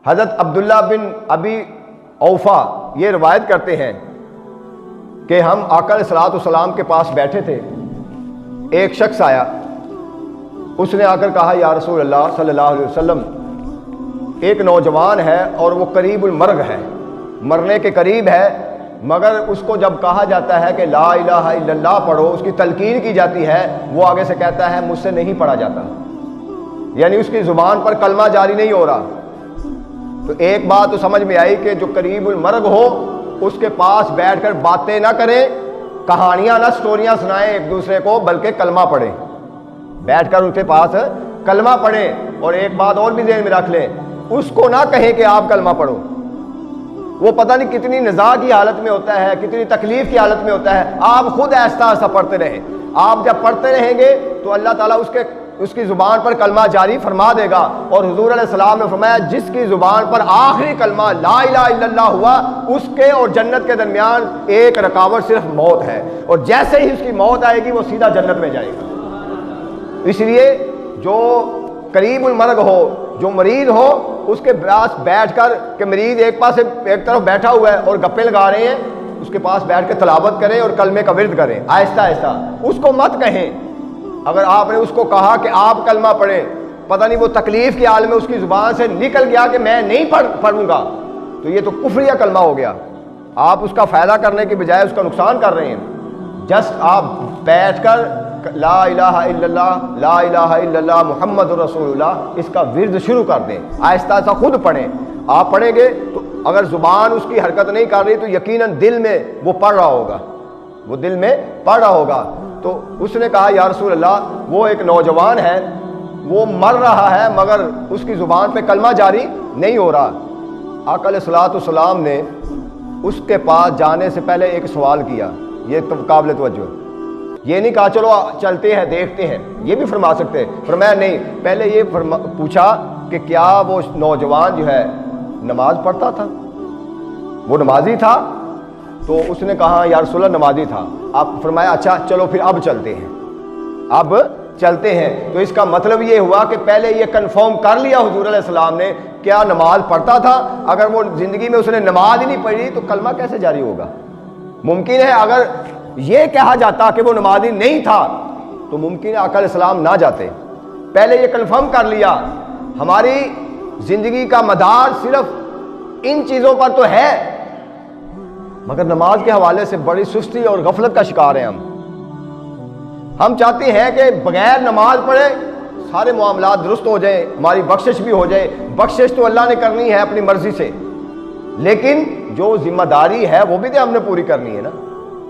حضرت عبداللہ بن ابی اوفا یہ روایت کرتے ہیں کہ ہم آقا علیہ الصلوۃ والسلام کے پاس بیٹھے تھے، ایک شخص آیا، اس نے آ کر کہا یا رسول اللہ صلی اللہ علیہ وسلم، ایک نوجوان ہے اور وہ قریب المرگ ہے، مرنے کے قریب ہے، مگر اس کو جب کہا جاتا ہے کہ لا الہ الا اللہ پڑھو، اس کی تلقین کی جاتی ہے، وہ آگے سے کہتا ہے مجھ سے نہیں پڑھا جاتا، یعنی اس کی زبان پر کلمہ جاری نہیں ہو رہا۔ تو ایک بات تو سمجھ میں آئی کہ جو قریب المرگ ہو اس کے پاس بیٹھ کر باتیں نہ کریں، کہانیاں نہ سٹوریاں سنائیں ایک دوسرے کو، بلکہ کلمہ پڑھیں، بیٹھ کر ان کے پاس کلمہ پڑھیں۔ اور ایک بات اور بھی ذہن میں رکھ لیں، اس کو نہ کہیں کہ آپ کلمہ پڑھو، وہ پتہ نہیں کتنی نزاع کی حالت میں ہوتا ہے، کتنی تکلیف کی حالت میں ہوتا ہے، آپ خود آہستہ آہستہ پڑھتے رہیں۔ آپ جب پڑھتے رہیں گے تو اللہ تعالیٰ اس کی زبان پر کلمہ جاری فرما دے گا۔ اور حضور علیہ السلام نے فرمایا جس کی زبان پر آخری کلمہ لا الہ الا اللہ ہوا، اس کے اور جنت کے درمیان ایک رکاوٹ صرف موت ہے، اور جیسے ہی اس کی موت آئے گی وہ سیدھا جنت میں جائے گا۔ اس لیے جو قریب المرگ ہو، جو مریض ہو، اس کے پاس بیٹھ کر کہ مریض ایک طرف بیٹھا ہوا ہے اور گپے لگا رہے ہیں، اس کے پاس بیٹھ کے تلاوت کریں اور کلمے کا ورد کریں آہستہ آہستہ، اس کو مت کہیں۔ اگر آپ نے اس کو کہا کہ آپ کلمہ پڑھیں، پتہ نہیں وہ تکلیف کے حال میں اس کی زبان سے نکل گیا کہ میں نہیں پڑھوں گا، تو یہ تو کفریہ کلمہ ہو گیا، آپ اس کا فائدہ کرنے کے بجائے اس کا نقصان کر رہے ہیں۔ جسٹ آپ بیٹھ کر لا الہ الا اللہ، لا الہ الا اللہ محمد رسول اللہ، اس کا ورد شروع کر دیں، آہستہ آہستہ خود پڑھیں۔ آپ پڑھیں گے تو اگر زبان اس کی حرکت نہیں کر رہی تو یقیناً دل میں وہ پڑھ رہا ہوگا، وہ دل میں پڑھ رہا ہوگا۔ تو اس نے کہا یا رسول اللہ، وہ ایک نوجوان ہے، وہ مر رہا ہے مگر اس کی زبان پہ کلمہ جاری نہیں ہو رہا۔ آقا علیہ الصلوۃ والسلام نے اس کے پاس جانے سے پہلے ایک سوال کیا، یہ قابل توجہ، یہ نہیں کہا چلو چلتے ہیں دیکھتے ہیں، یہ بھی فرما سکتے، فرمایا نہیں، پہلے یہ پوچھا کہ کیا وہ نوجوان جو ہے نماز پڑھتا تھا، وہ نمازی تھا؟ تو اس نے کہا یا رسول اللہ نمازی تھا۔ آپ فرمایا اچھا چلو پھر اب چلتے ہیں، اب چلتے ہیں۔ تو اس کا مطلب یہ ہوا کہ پہلے یہ کنفرم کر لیا حضور علیہ السلام نے کیا نماز پڑھتا تھا۔ اگر وہ زندگی میں اس نے نماز ہی نہیں پڑھی تو کلمہ کیسے جاری ہوگا؟ ممکن ہے اگر یہ کہا جاتا کہ وہ نمازی نہیں تھا تو ممکن ہے آقا علیہ السلام نہ جاتے، پہلے یہ کنفرم کر لیا۔ ہماری زندگی کا مدار صرف ان چیزوں پر تو ہے، مگر نماز کے حوالے سے بڑی سستی اور غفلت کا شکار ہیں ہم چاہتے ہیں کہ بغیر نماز پڑھے سارے معاملات درست ہو جائیں، ہماری بخشش بھی ہو جائے۔ بخشش تو اللہ نے کرنی ہے اپنی مرضی سے، لیکن جو ذمہ داری ہے وہ بھی تو ہم نے پوری کرنی ہے نا۔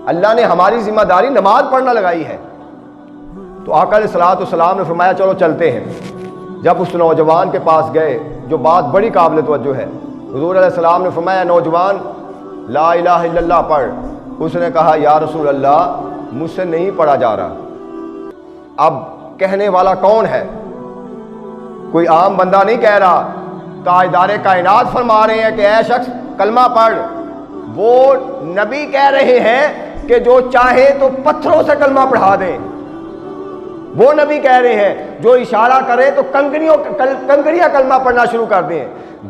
اللہ نے ہماری ذمہ داری نماز پڑھنا لگائی ہے۔ تو آقا علیہ الصلوۃ والسلام نے فرمایا چلو چلتے ہیں۔ جب اس نوجوان کے پاس گئے، جو بات بڑی قابل توجہ ہے، حضور علیہ السلام نے فرمایا نوجوان لا الہ الا اللہ پڑھ۔ اس نے کہا یا رسول اللہ مجھ سے نہیں پڑھا جا رہا۔ اب کہنے والا کون ہے؟ کوئی عام بندہ نہیں کہہ رہا، تاجدار کائنات فرما رہے ہیں کہ اے شخص کلمہ پڑھ۔ وہ نبی کہہ رہے ہیں کہ جو چاہے تو پتھروں سے کلمہ پڑھا دیں، وہ نبی کہہ رہے ہیں جو اشارہ کرے تو کنکریاں کلمہ پڑھنا شروع کر دیں۔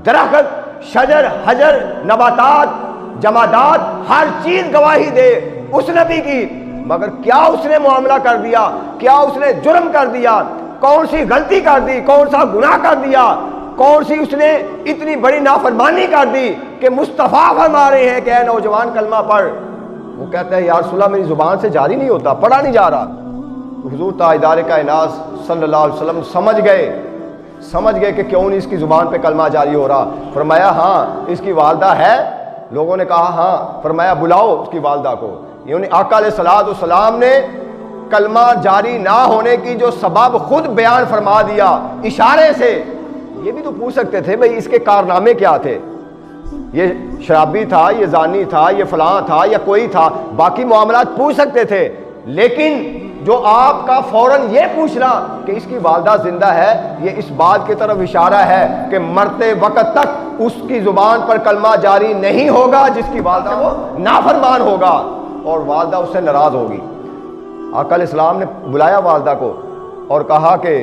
درخت، شجر، حجر، نباتات، جمادات، ہر چیز گواہی دے اس نبی کی، مگر کیا اس نے معاملہ کر دیا؟ کیا اس نے جرم کر دیا؟ کون سی غلطی کر دی؟ کون سا گناہ کر دیا؟ کون سی اس نے اتنی بڑی نافرمانی کر دی کہ مصطفیٰ فرما رہے ہیں کہ اے نوجوان کلمہ پڑھ؟ وہ کہتا ہے یا رسول اللہ میری زبان سے جاری نہیں ہوتا، پڑھا نہیں جا رہا۔ تو حضور تاجدار کائنات صلی اللہ علیہ وسلم سمجھ گئے کہ کیوں نہیں اس کی زبان پہ کلمہ جاری ہو رہا۔ فرمایا ہاں اس کی والدہ ہے؟ لوگوں نے کہا ہاں۔ فرمایا بلاؤ اس کی والدہ کو۔ یعنی آقا علیہ الصلوۃ والسلام نے کلمہ جاری نہ ہونے کی جو سبب خود بیان فرما دیا اشارے سے۔ یہ بھی تو پوچھ سکتے تھے بھئی اس کے کارنامے کیا تھے، یہ شرابی تھا، یہ زانی تھا، یہ فلاں تھا یا کوئی تھا، باقی معاملات پوچھ سکتے تھے، لیکن جو آپ کا فوراً یہ پوچھنا کہ اس کی والدہ زندہ ہے، یہ اس بات کی طرف اشارہ ہے کہ مرتے وقت تک اس کی زبان پر کلمہ جاری نہیں ہوگا جس کی والدہ وہ نافرمان ہوگا اور والدہ اس سے ناراض ہوگی۔ آقا علیہ السلام نے بلایا والدہ کو اور کہا کہ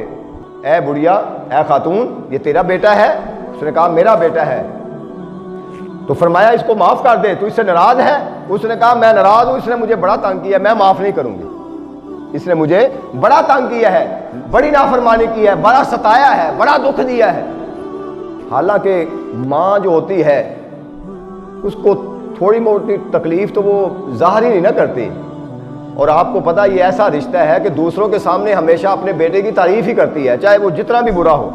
اے بڑھیا، اے خاتون، یہ تیرا بیٹا ہے؟ اس نے کہا میرا بیٹا ہے. تو فرمایا اس کو معاف کر دے, تو اس سے ناراض ہے؟ اس نے کہا میں ناراض ہوں, اس نے مجھے بڑا تنگ کیا, میں معاف نہیں کروں گی. اس نے مجھے بڑا تنگ کیا ہے, بڑی نافرمانی کی ہے, بڑا ستایا ہے, بڑا دکھ دیا ہے. حالانکہ ماں جو ہوتی ہے اس کو تھوڑی موٹی تکلیف تو وہ ظاہر ہی نہیں نہ کرتی. اور آپ کو پتہ یہ ایسا رشتہ ہے کہ دوسروں کے سامنے ہمیشہ اپنے بیٹے کی تعریف ہی کرتی ہے, چاہے وہ جتنا بھی برا ہو.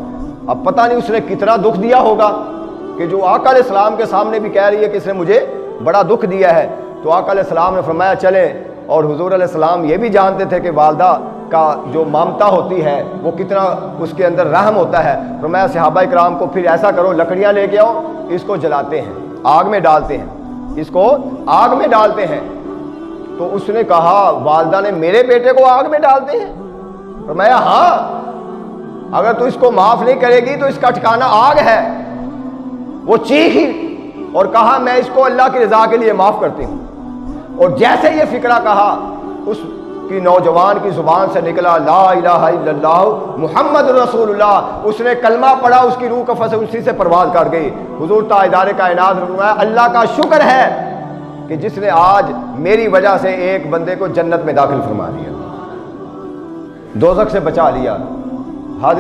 اب پتہ نہیں اس نے کتنا دکھ دیا ہوگا کہ جو آقا علیہ السلام کے سامنے بھی کہہ رہی ہے کہ اس نے مجھے بڑا دکھ دیا ہے. تو آقا علیہ السلام نے فرمایا چلیں. اور حضور علیہ السلام یہ بھی جانتے تھے کہ والدہ کا جو ممتا ہوتی ہے وہ کتنا اس کے اندر رحم ہوتا ہے. فرمایا صحابہ کرام کو پھر ایسا کرو, لکڑیاں لے کے آؤ, اس کو جلاتے ہیں, آگ میں ڈالتے ہیں, اس کو آگ میں ڈالتے ہیں. تو اس نے کہا والدہ نے میرے بیٹے کو آگ میں ڈالتے ہیں؟ فرمایا ہاں, اگر تو اس کو معاف نہیں کرے گی تو اس کا ٹھکانہ آگ ہے. وہ چیخی اور کہا میں اس کو اللہ کی رضا کے لیے معاف کرتی ہوں. اور جیسے یہ فکرہ کہا اس کی نوجوان کی زبان سے نکلا لا الہ الا اللہ محمد رسول اللہ. اس نے کلمہ پڑھا, اس کی روح کا اسی سے پرواز کر گئی. حضور تاجدار کائنات نے فرمایا اللہ کا شکر ہے کہ جس نے آج میری وجہ سے ایک بندے کو جنت میں داخل فرما دیا, دوزخ سے بچا لیا.